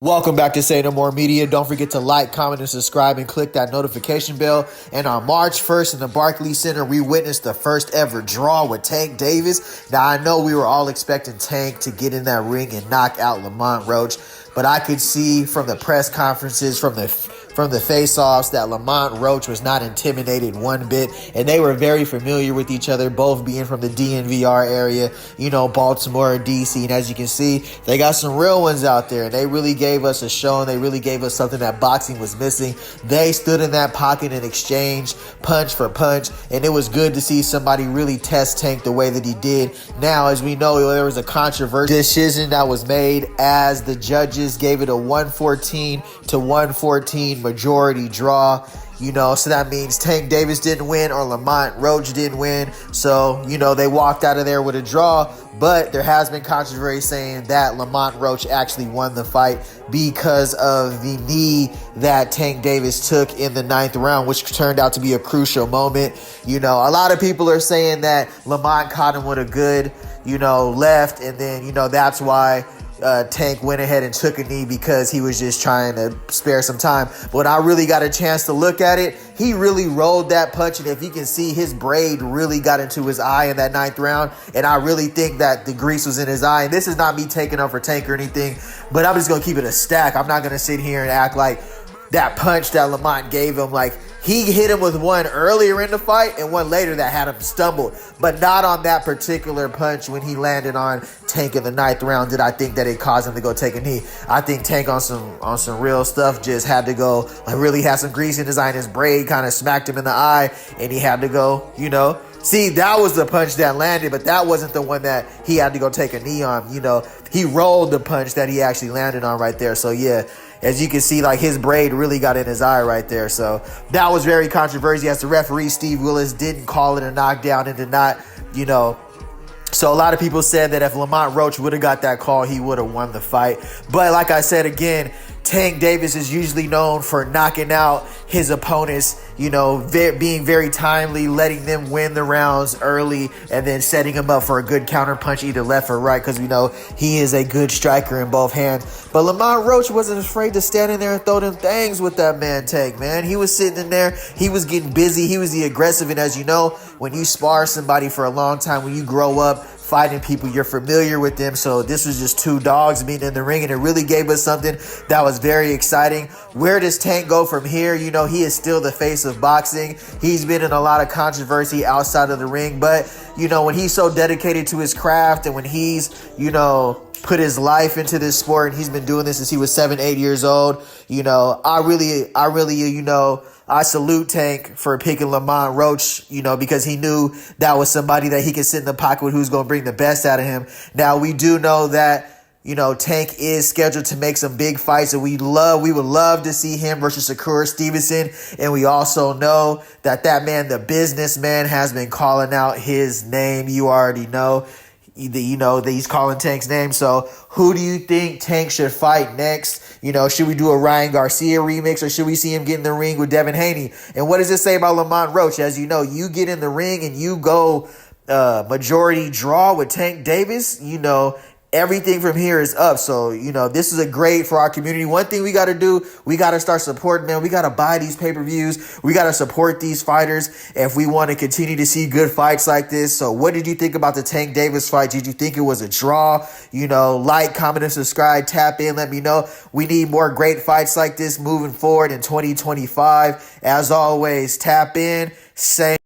Welcome back to Say No More Media. Don't forget to like, comment, and subscribe, and click that notification bell. And on March 1st in the Barclays Center, we witnessed the first ever draw with Tank Davis. Now, I know we were all expecting Tank to get in that ring and knock out Lamont Roach, but I could see from the press conferences, from the face-offs, that Lamont Roach was not intimidated one bit, and they were very familiar with each other, both being from the DNVR area, Baltimore, DC, and as you can see, they got some real ones out there, and they really gave us a show, and they really gave us something that boxing was missing. They stood in that pocket and exchanged punch for punch, and it was good to see somebody really test Tank the way that he did. Now, as we know, there was a controversial decision that was made as the judges gave it a 114 to 114 majority draw, so that means Tank Davis didn't win or Lamont Roach didn't win. So, they walked out of there with a draw, but there has been controversy saying that Lamont Roach actually won the fight because of the knee that Tank Davis took in the 9th round, which turned out to be a crucial moment. A lot of people are saying that Lamont caught him with a good, left, and then, that's why Tank went ahead and took a knee because he was just trying to spare some time. But when I really got a chance to look at it, he really rolled that punch, and if you can see, his braid really got into his eye in that 9th round, and I really think that the grease was in his eye. And this is not me taking up for Tank or anything, but I'm just going to keep it a stack. I'm not going to sit here and act like that punch that Lamont gave him, like he hit him with one earlier in the fight and one later that had him stumbled, but not on that particular punch when he landed on Tank in the 9th round did I think that it caused him to go take a knee. I think Tank on some real stuff just had to go, really had some grease in his eye, and his braid kind of smacked him in the eye, and he had to go, See, that was the punch that landed, but that wasn't the one that he had to go take a knee on. He rolled the punch that he actually landed on right there. So, yeah, as you can see, his braid really got in his eye right there. So that was very controversial, as the referee, Steve Willis, didn't call it a knockdown and did not, So a lot of people said that if Lamont Roach would have got that call, he would have won the fight. But like I said again, Tank Davis is usually known for knocking out his opponents, being very timely, letting them win the rounds early, and then setting him up for a good counter punch either left or right, because we know he is a good striker in both hands. But Lamont Roach wasn't afraid to stand in there and throw them things with that man Tank, man. He was sitting in there. He was getting busy. He was the aggressive. And as you know, when you spar somebody for a long time, when you grow up fighting people, you're familiar with them. So this was just two dogs meeting in the ring, and it really gave us something that was very exciting. Where does Tank go from here? He is still the face of boxing. He's been in a lot of controversy outside of the ring, but when he's so dedicated to his craft, and when he's put his life into this sport, and he's been doing this since he was 7-8 years old, I salute Tank for picking Lamont Roach, because he knew that was somebody that he could sit in the pocket with, who's going to bring the best out of him. Now, we do know that, Tank is scheduled to make some big fights, and we would love to see him versus Shakur Stevenson. And we also know that man, the businessman, has been calling out his name. You already know. That he's calling Tank's name. So who do you think Tank should fight next? Should we do a Ryan Garcia remix, or should we see him get in the ring with Devin Haney? And what does it say about Lamont Roach? As you know, you get in the ring and you go majority draw with Tank Davis, everything from here is up. So, this is a great for our community. One thing we got to do, we got to start supporting them. We got to buy these pay-per-views. We got to support these fighters if we want to continue to see good fights like this. So what did you think about the Tank Davis fight? Did you think it was a draw? Like, comment, and subscribe. Tap in. Let me know. We need more great fights like this moving forward in 2025. As always, tap in. Say